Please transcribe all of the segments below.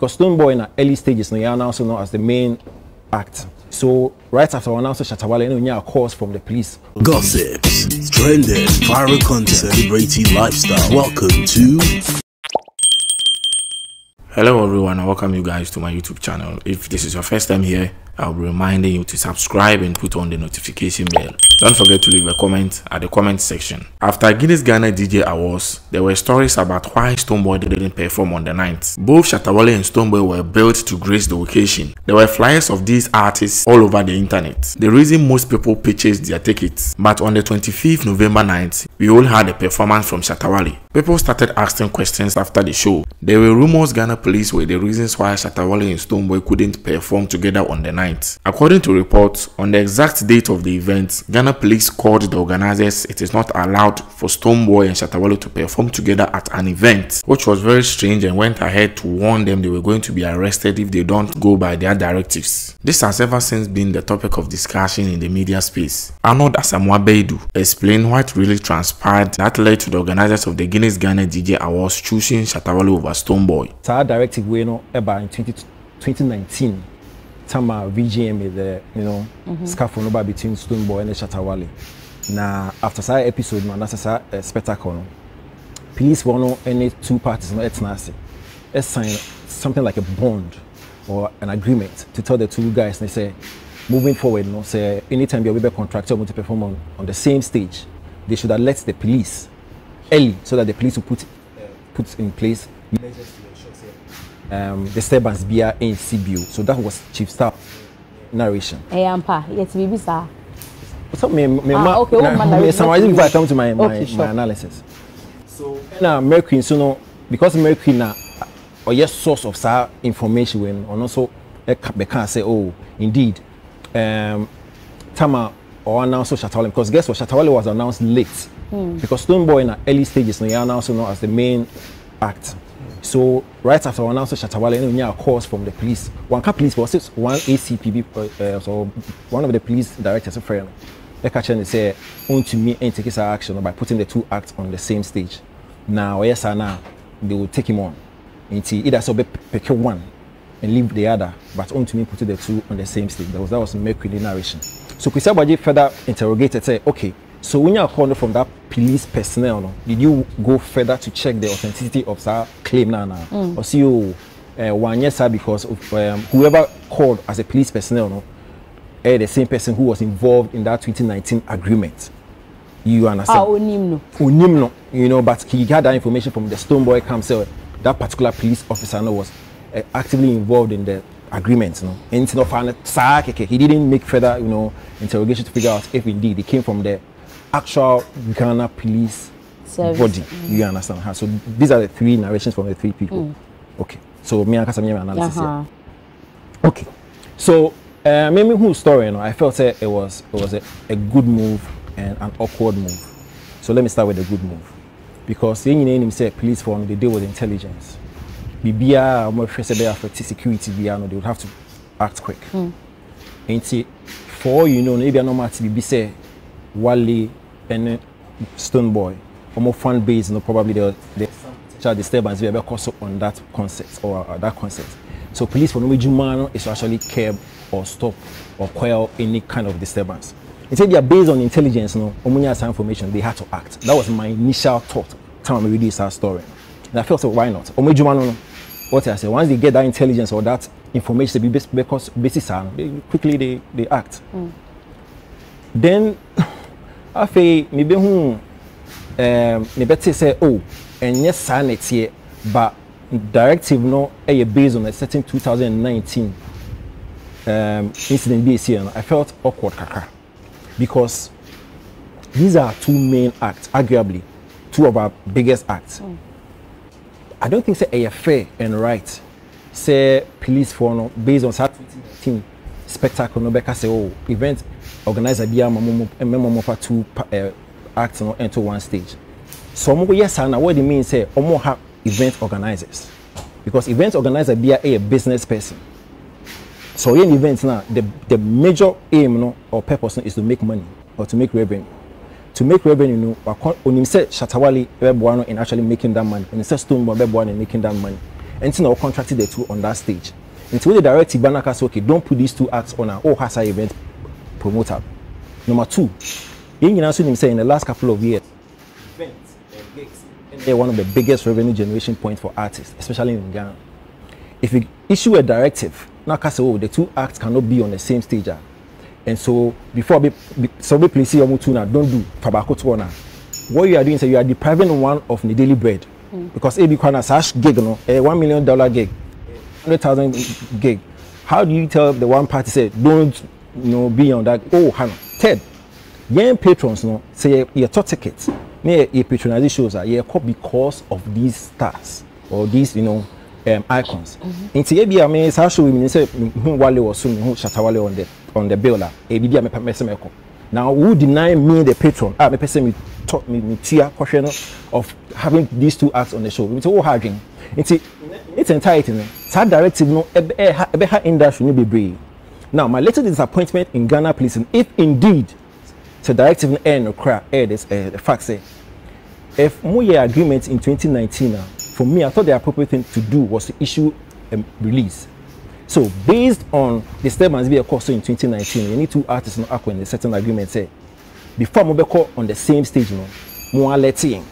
because Stonebwoy in the early stages, you are also known as the main act. So right after we announced Shatta Wale, you know, a calls from the police. Gossips, trending, viral content, celebrity lifestyle. Welcome to. Hello everyone, and welcome you guys to my YouTube channel. If this is your first time here, I'll be reminding you to subscribe and put on the notification bell. Don't forget to leave a comment at the comment section. After Guinness Ghana DJ Awards, there were stories about why Stonebwoy didn't perform on the night. Both Shatta Wale and Stonebwoy were built to grace the occasion. There were flyers of these artists all over the internet. The reason most people purchased their tickets. But on the 25th November night, we all had a performance from Shatta Wale. People started asking questions after the show. There were rumors Ghana police were the reasons why Shatta Wale and Stonebwoy couldn't perform together on the night. According to reports, on the exact date of the event, Ghana police called the organizers it is not allowed for Stonebwoy and Shatta Wale to perform together at an event, which was very strange, and went ahead to warn them they were going to be arrested if they don't go by their directives. This has ever since been the topic of discussion in the media space. Arnold explained what really transpired that led to the organizers of the Guinness Ghana DJ Awards choosing Shatta Wale over Stonebwoy. Our directive way no about in 2019. Tama VGM is the scaffold over between Stonebwoy and Shatta Wale. Now after that episode, man, that's a spectacle. Police want any two parties no etnasi. Let's sign something like a bond or an agreement to tell the two guys. They say moving forward, say anytime you're a contractor want to perform on the same stage, they should alert the police early so that the police will put in place measures to ensure disturbance via NCBU. So that was Chief Staff narration. Yes, baby, sir. So summarizing before I come to my analysis. So now Mercury, so no, because Mercury now or yes source of sa information when and also they can say, oh indeed Tama or announced Shatta Wale, because guess what, Shatta Wale was announced late. Because Stonebwoy in the early stages, you are now also known as the main act. So right after we announced Shatta Wale, you know, calls from the police. One police was one ACPB, so one of the police directors of friend. They catch and say, "On to me and take his action by putting the two acts on the same stage." Now, yes, now they will take him on. Either so pick one and leave the other, but on to me put the two on the same stage. That was Mercury narration. So Kwesi Agbadje further interrogated, say, okay. So when you are calling from that police personnel, did you go further to check the authenticity of that claim now? Or see you 1 year, sir, because of whoever called as a police personnel, the same person who was involved in that 2019 agreement. You understand? You know, but he got that information from the Stonebwoy camp. So that particular police officer was actively involved in the agreement. And he didn't make further, interrogation to figure out if indeed it came from the actual Ghana police body. You understand? So these are the three narrations from the three people. Okay. So me and Kasami analysis here. Okay. So maybe whose story, I felt it was a good move and an awkward move. So let me start with the good move. Because the name said police for me, they deal with intelligence. BBA more first affect security, they would have to act quick. And see, for maybe no matter be say Wale and Stonebwoy, or more fan base, probably the child disturbance will be cause on that concept or that concept. So police for no major is to actually curb or stop or quell any kind of disturbance. Instead, they are based on intelligence, information, they had to act. That was my initial thought. Time I read this story, and I felt so why not? What I say, once they get that intelligence or that information, because basis quickly they act. Then I feel maybe maybe say oh and yes sanity here, but directive no based on a certain 2019 incident this year. I felt awkward because these are two main acts, arguably two of our biggest acts. I don't think say a fair and right say police for no based on that 2019 spectacle no because say oh event organizer be a two acts no enter one stage. So yes and what it means say have event organizers, because event organizer be a business person. So in events now the major aim or purpose is to make money or to make revenue. To make revenue, when you say Shatta Wale in actually making that money, and you say Stonebwoy in making that money, and so now contracted the two on that stage. Until the directive Banaka said, okay, don't put these two acts on our Hasa event promoter. Number two, you also say in the last couple of years, events and gigs, they're one of the biggest revenue generation points for artists, especially in Ghana. If you issue a directive, now say, oh, the two acts cannot be on the same stage. And so before so please see don't do tobacco to one. What you are doing is you are depriving one of the daily bread. Because AB Kwana sash gig, a $1 million gig, 100,000 gig. How do you tell the one party say don't be on that? Oh, Hannah, Ted, young patrons say your top tickets, near your patronizing shows are because of these stars or these icons. Into AB, I mean, Sasha women say Wale was soon shatta Wale on the bill. Now, who deny me the patron? Me person me taught me tia question of having these two acts on the show. We say oh harding. It's entirety. That directive no industry no be brave. Now, my latest disappointment in Ghana policing, if indeed the directive no cry this the fact say if we agreement in 2019 for me I thought the appropriate thing to do was to issue a release. So based on the statements be occurred in 2019, you need two artists no accord in the certain agreement say before we be on the same stage more letting.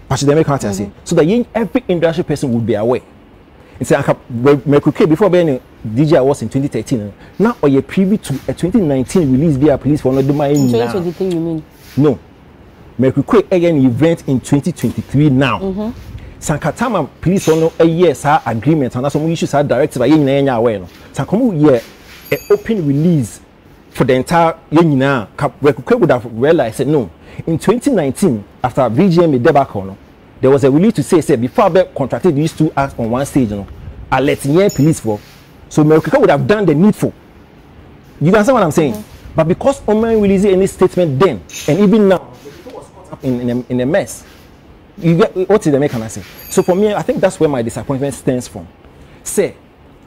Actually, they make out say so that every industry person would be aware. It's like before being DJ Awards in 2013. Now or you privy to a 2019 release via police for not do my 2023 you mean? No. Make again event in 2023 now. Sankatama police on a year agreement and some issues are directed by any aware. Sankomu year an open release for the entire year. We would have realized that no. In 2019, after VGM debacle, there was a release to say before I contracted these two acts on one stage, I let police for. So America would have done the needful. You understand what I'm saying? But because Oman released any statement then, and even now, the was caught up in a mess. You get what did the make can I say? So for me, I think that's where my disappointment stems from. Say,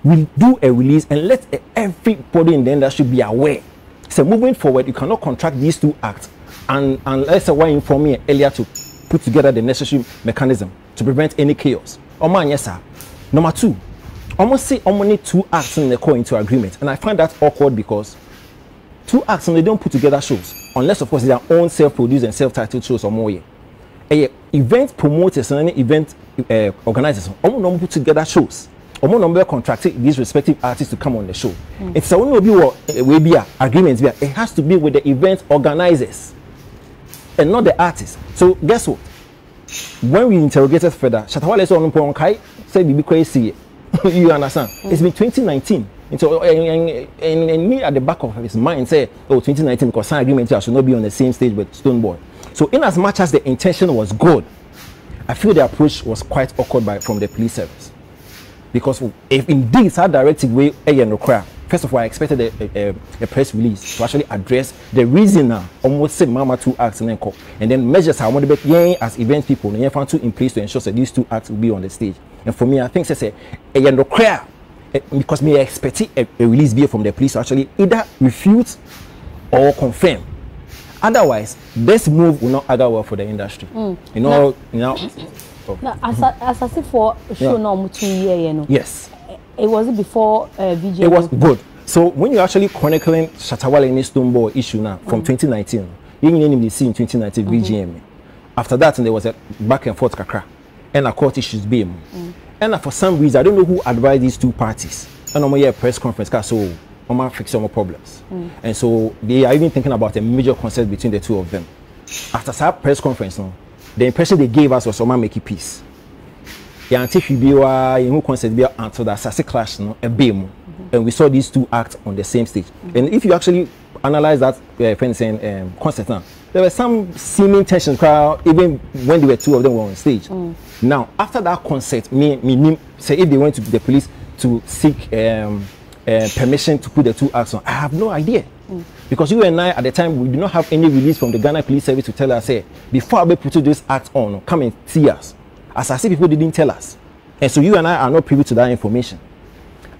we do a release and let everybody in the industry be aware. So moving forward, you cannot contract these two acts and let's say why inform me earlier to put together the necessary mechanism to prevent any chaos. Oman, yes, sir. Number two, almost say only two acts in the call into agreement, and I find that awkward because two acts and they don't put together shows unless of course they are own self-produced and self-titled shows or more. Event promoters and any event organizers don't put together shows. Number contracted these respective artists to come on the show. It's a will be agreements. It has to be with the event organizers and not the artists. So guess what? When we interrogated further, Shatta Wale said be crazy. You understand? It's been 2019. And so and me at the back of his mind say, oh 2019 because sign agreement I should not be on the same stage with Stonebwoy. So in as much as the intention was good, I feel the approach was quite awkward from the police service. Because if indeed that directive way first of all I expected a press release to actually address the reason now almost say mama two acts and then measures how much as event people and found two in place to ensure that these two acts will be on the stage. And for me I think say because me expect a release be from the police to actually either refute or confirm. Otherwise, this move will not other well for the industry. Now, as I see for show now 2 years, yes. It was before VGM. It was good. So when you actually chronicling Shatta Wale and Stonebwoy issue now from 2019, you didn't see in 2019 VGM. After that, and there was a back and forth kakra, and a court issues being. And for some reason, I don't know who advised these two parties. And I'm a press conference, so I'm fix some problems. And so they are even thinking about a major concert between the two of them. After that press conference, the impression they gave us was someone making peace. Yeah, until who concert be until that Sase clash, a beam, and we saw these two acts on the same stage. And if you actually analyze that concert, there were some seeming tension even when there were two of them were on stage. Now, after that concert, me say if they went to the police to seek permission to put the two acts on, I have no idea. Because you and I at the time we do not have any release from the Ghana Police Service to tell us, say, before we put this act on, come and see us. As I say, people didn't tell us. And so you and I are not privy to that information.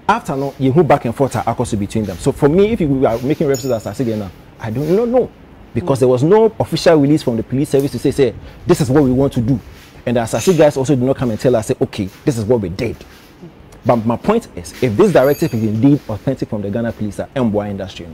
After you move back and forth between them. So for me, if you are making references as I say now, I don't know. Because there was no official release from the police service to say, this is what we want to do. And the Asase guys also did not come and tell us, say, okay, this is what we did. But my point is, if this directive is indeed authentic from the Ghana police, Mboy industry,